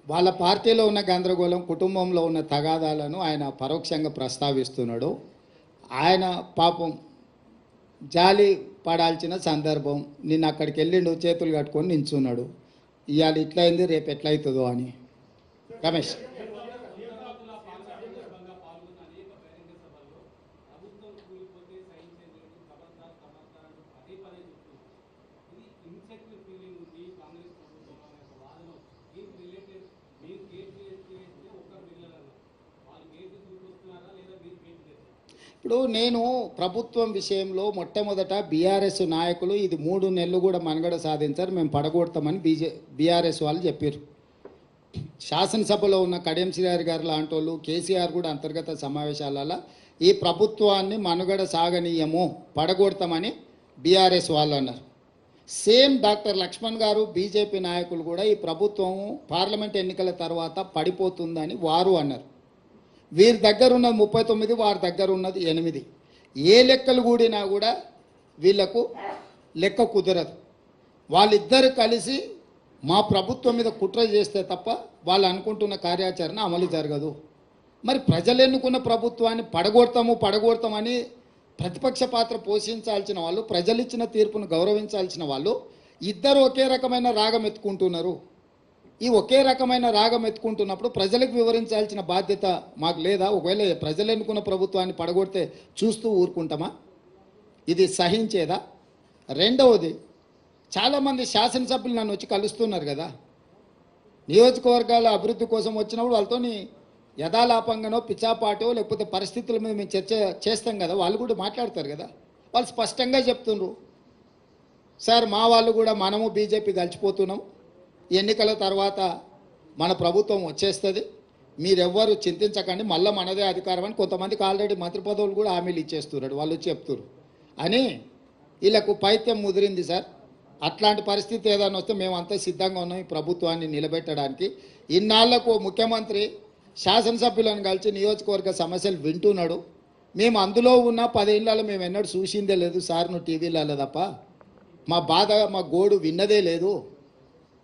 వాళ్ళ పార్టీలో ఉన్న గందరగోళం, కుటుంబంలో ఉన్న తగాదాలను ఆయన పరోక్షంగా ప్రస్తావిస్తున్నాడు. ఆయన పాపం జాలి పడాల్సిన సందర్భం. నిన్న అక్కడికి వెళ్ళిండు, చేతులు కట్టుకొని నించున్నాడు. ఇవాళ ఇట్లయింది, రేపు ఎట్లయితుందో అని. రమేష్, ఇప్పుడు నేను ప్రభుత్వం విషయంలో మొట్టమొదట బీఆర్ఎస్ నాయకులు ఇది 3 నెలలు కూడా మనుగడ సాధించారు, మేము పడగొడతామని బీఆర్ఎస్ వాళ్ళు చెప్పారు. శాసనసభలో ఉన్న కడియం శ్రీహరి గారు లాంటి వాళ్ళు, కేసీఆర్ కూడా అంతర్గత సమావేశాలలో ఈ ప్రభుత్వాన్ని మనుగడ సాగనీయము, పడగొడతామని బీఆర్ఎస్ వాళ్ళు అన్నారు. సేమ్ డాక్టర్ లక్ష్మణ్ గారు, బీజేపీ నాయకులు కూడా ఈ ప్రభుత్వం పార్లమెంట్ ఎన్నికల తర్వాత పడిపోతుందని వారు అన్నారు. వీరి దగ్గర ఉన్నది 39, వారి దగ్గర ఉన్నది 8. ఏ లెక్కలు కూడినా కూడా వీళ్లకు లెక్క కుదరదు. వాళ్ళిద్దరు కలిసి మా ప్రభుత్వం మీద కుట్ర చేస్తే తప్ప వాళ్ళు అనుకుంటున్న కార్యాచరణ అమలు జరగదు. మరి ప్రజలు ఎన్నుకున్న ప్రభుత్వాన్ని పడగొడతామని ప్రతిపక్ష పాత్ర పోషించాల్సిన వాళ్ళు, ప్రజలు ఇచ్చిన తీర్పును గౌరవించాల్సిన వాళ్ళు ఇద్దరు ఒకే రకమైన రాగం ఎత్తుకుంటున్నారు. ఈ ఒకే రకమైన రాగం ఎత్తుకుంటున్నప్పుడు ప్రజలకు వివరించాల్సిన బాధ్యత మాకు లేదా? ఒకవేళ ప్రజలు ఎన్నుకున్న ప్రభుత్వాన్ని పడగొడితే చూస్తూ ఊరుకుంటామా? ఇది సహించేదా? రెండవది, చాలామంది శాసనసభ్యులు నన్ను వచ్చి కలుస్తున్నారు కదా, నియోజకవర్గాల అభివృద్ధి కోసం వచ్చినప్పుడు వాళ్ళతో యథాలాపంగానో పిచ్చాపాటో లేకపోతే పరిస్థితుల మీద మేము చర్చ చేస్తాం కదా, వాళ్ళు కూడా మాట్లాడతారు కదా. వాళ్ళు స్పష్టంగా చెప్తున్నారు, సార్ మా వాళ్ళు కూడా మనము బీజేపీ కలిసిపోతున్నాం, ఎన్నికల తర్వాత మన ప్రభుత్వం వచ్చేస్తుంది, మీరెవ్వరు చింతించకండి, మళ్ళీ మనదే అధికారం అని కొంతమందికి ఆల్రెడీ మంత్రి పదవులు కూడా హామీలు ఇచ్చేస్తున్నారు. వాళ్ళు చెప్తున్నారు అని వీళ్ళకు పైత్యం ముదిరింది సార్. అట్లాంటి పరిస్థితి ఏదైనా వస్తే మేమంతా సిద్ధంగా ఉన్నాం ఈ ప్రభుత్వాన్ని నిలబెట్టడానికి. ఇన్నాళ్లకు ముఖ్యమంత్రి శాసనసభ్యులను కలిసి నియోజకవర్గ సమస్యలు వింటున్నాడు. మేము అందులో ఉన్న 10 ఏళ్ళలో మేము ఎన్నడూ చూసిందే లేదు సార్, నువ్వు టీవీలలో తప్ప మా బాధ, మా గోడు విన్నదే లేదు.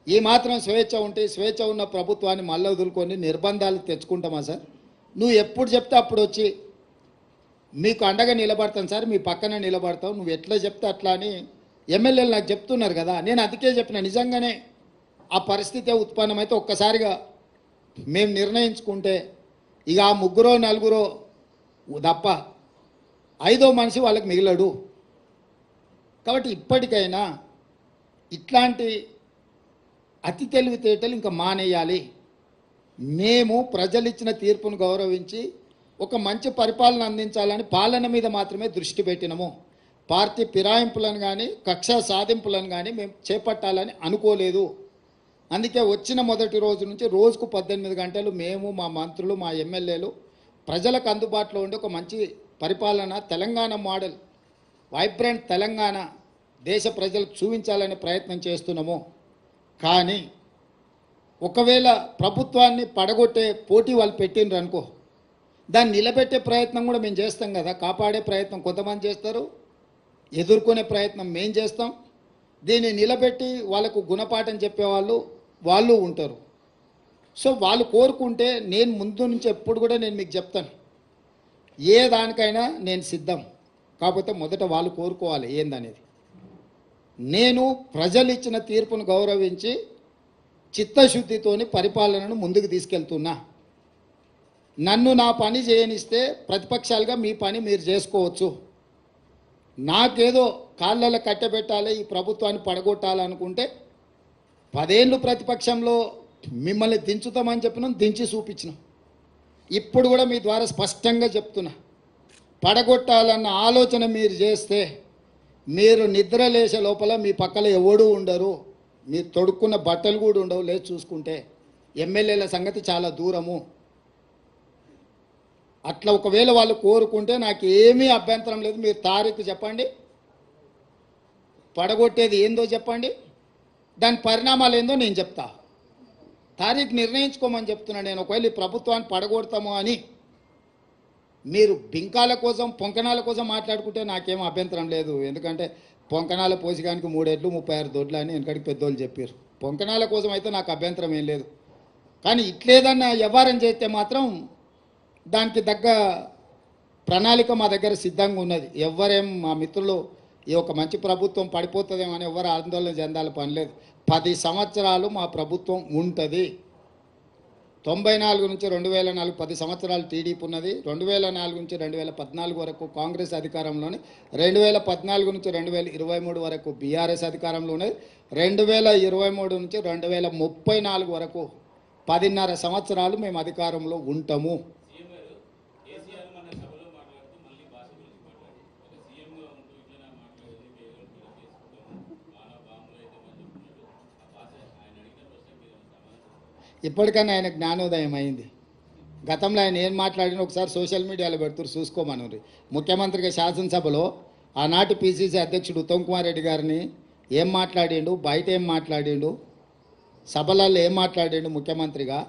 ఈ మాత్రం స్వేచ్ఛ ఉంటే, స్వేచ్ఛ ఉన్న ప్రభుత్వాన్ని మళ్ళీ వదులుకొని నిర్బంధాలు తెచ్చుకుంటామా సార్? నువ్వు ఎప్పుడు చెప్తే అప్పుడు వచ్చి మీకు అండగా నిలబడతాను సార్, మీ పక్కన నిలబడతావు, నువ్వు ఎట్లా చెప్తే అట్లా అని ఎమ్మెల్యేలు నాకు చెప్తున్నారు కదా. నేను అందుకే చెప్పిన, నిజంగానే ఆ పరిస్థితి ఉత్పన్నమైతే ఒక్కసారిగా మేము నిర్ణయించుకుంటే ఇక ఆ 3 4 తప్ప 5వ మనిషి వాళ్ళకి మిగిలడు. కాబట్టి ఇప్పటికైనా ఇట్లాంటి అతి తెలివితేటలు ఇంకా మానేయాలి. మేము ప్రజలిచ్చిన తీర్పును గౌరవించి ఒక మంచి పరిపాలన అందించాలని పాలన మీద మాత్రమే దృష్టి పెట్టినము. పార్టీ ఫిరాయింపులను కానీ కక్ష సాధింపులను కానీ మేము చేపట్టాలని అనుకోలేదు. అందుకే వచ్చిన మొదటి రోజు నుంచి రోజుకు 18 గంటలు మేము, మా మంత్రులు, మా ఎమ్మెల్యేలు ప్రజలకు అందుబాటులో ఉండి ఒక మంచి పరిపాలన, తెలంగాణ మోడల్, వైబ్రెంట్ తెలంగాణ దేశ ప్రజలకు చూపించాలనే ప్రయత్నం చేస్తున్నాము. కానీ ఒకవేళ ప్రభుత్వాన్ని పడగొట్టే పోటీ వాళ్ళు పెట్టిండ్రు అనుకో, దాన్ని నిలబెట్టే ప్రయత్నం కూడా మేము చేస్తాం కదా. కాపాడే ప్రయత్నం కొంతమంది చేస్తారు, ఎదుర్కొనే ప్రయత్నం మేము చేస్తాం. దీన్ని నిలబెట్టి వాళ్ళకు గుణపాఠం చెప్పేవాళ్ళు వాళ్ళు ఉంటారు. సో వాళ్ళు కోరుకుంటే నేను ముందు నుంచి ఎప్పుడు కూడా నేను మీకు చెప్తాను, ఏ దానికైనా నేను సిద్ధం. కాకపోతే మొదట వాళ్ళు కోరుకోవాలి ఏందనేది. నేను ప్రజలు ఇచ్చిన తీర్పును గౌరవించి చిత్తశుద్ధితోని పరిపాలనను ముందుకు తీసుకెళ్తున్నా. నన్ను నా పని చేయనిస్తే ప్రతిపక్షాలుగా మీ పని మీరు చేసుకోవచ్చు. నాకేదో కాళ్ళలో కట్టబెట్టాలి, ఈ ప్రభుత్వాన్ని పడగొట్టాలనుకుంటే 10 ఏళ్ళు ప్రతిపక్షంలో మిమ్మల్ని దించుతామని చెప్పినాం, దించి చూపించినాం. ఇప్పుడు కూడా మీ ద్వారా స్పష్టంగా చెప్తున్నా, పడగొట్టాలన్న ఆలోచన మీరు చేస్తే మీరు నిద్రలేసే లోపల మీ పక్కన ఎవడూ ఉండరు, మీరు తొడుక్కున్న బట్టలు కూడా ఉండవు. లేదు చూసుకుంటే ఎమ్మెల్యేల సంగతి చాలా దూరము. అట్లా ఒకవేళ వాళ్ళు కోరుకుంటే నాకు ఏమీ అభ్యంతరం లేదు. మీరు తారీఖు చెప్పండి, పడగొట్టేది ఏందో చెప్పండి, దాని పరిణామాలు ఏందో నేను చెప్తా. తారీఖు నిర్ణయించుకోమని చెప్తున్నాను నేను. ఒకవేళ ఈ ప్రభుత్వాన్ని పడగొడతాము అని మీరు బింకాల కోసం, పొంకనాల కోసం మాట్లాడుకుంటే నాకేం అభ్యంతరం లేదు. ఎందుకంటే పొంకనాల పోసిగానికి 3 ఎడ్లు 36 దొడ్లు అని వెనకడికి పెద్దోళ్ళు చెప్పారు. పొంకనాల కోసం అయితే నాకు అభ్యంతరం ఏం లేదు. కానీ ఇట్లేదన్నా వ్యవహారం చేస్తే మాత్రం దానికి తగ్గ ప్రణాళిక మా దగ్గర సిద్ధంగా ఉన్నది. ఎవరేం మా మిత్రులు ఈ ఒక మంచి ప్రభుత్వం పడిపోతుందేమో అని ఎవరు ఆందోళన చెందాలి పని లేదు. 10 సంవత్సరాలు మా ప్రభుత్వం ఉంటుంది. 94 నుంచి 2004 10 సంవత్సరాలు టీడీపీ ఉన్నది. 2004 నుంచి 2014 వరకు కాంగ్రెస్ అధికారంలోని, 2014 నుంచి 2023 వరకు బీఆర్ఎస్ అధికారంలో ఉన్నది. 2023 నుంచి 2034 వరకు 10.5 సంవత్సరాలు మేము అధికారంలో ఉంటాము. ఇప్పటికన్నా ఆయన జ్ఞానోదయం అయింది. గతంలో ఆయన ఏం మాట్లాడిన ఒకసారి సోషల్ మీడియాలో పెడుతున్నారు, చూసుకోమని. ముఖ్యమంత్రిగా శాసనసభలో ఆనాటి పిసిసి అధ్యక్షుడు ఉత్తమ్ కుమార్ రెడ్డి గారిని ఏం మాట్లాడిండు, బయట ఏం మాట్లాడిండు, సభలలో ఏం మాట్లాడిండు ముఖ్యమంత్రిగా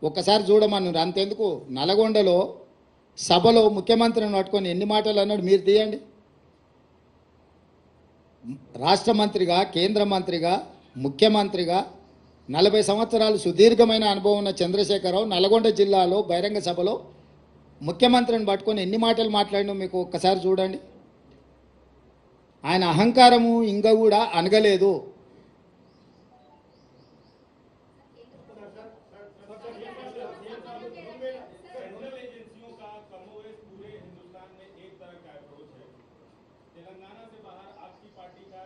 ఒక్కసారి చూడమన్నారు. అంతెందుకు నల్గొండలో సభలో ముఖ్యమంత్రిని పట్టుకొని ఎన్ని మాటలు అన్నాడు మీరు తీయండి. రాష్ట్ర మంత్రిగా, కేంద్ర మంత్రిగా, ముఖ్యమంత్రిగా 40 సంవత్సరాలు సుదీర్ఘమైన అనుభవం ఉన్న చంద్రశేఖరరావు నల్గొండ జిల్లాలో బహిరంగ సభలో ముఖ్యమంత్రిని పట్టుకొని ఎన్ని మాటలు మాట్లాడినా మీకు ఒక్కసారి చూడండి. ఆయన అహంకారము ఇంకా కూడా అనగలేదు. तेलंगाना से बाहर आपकी पार्टी का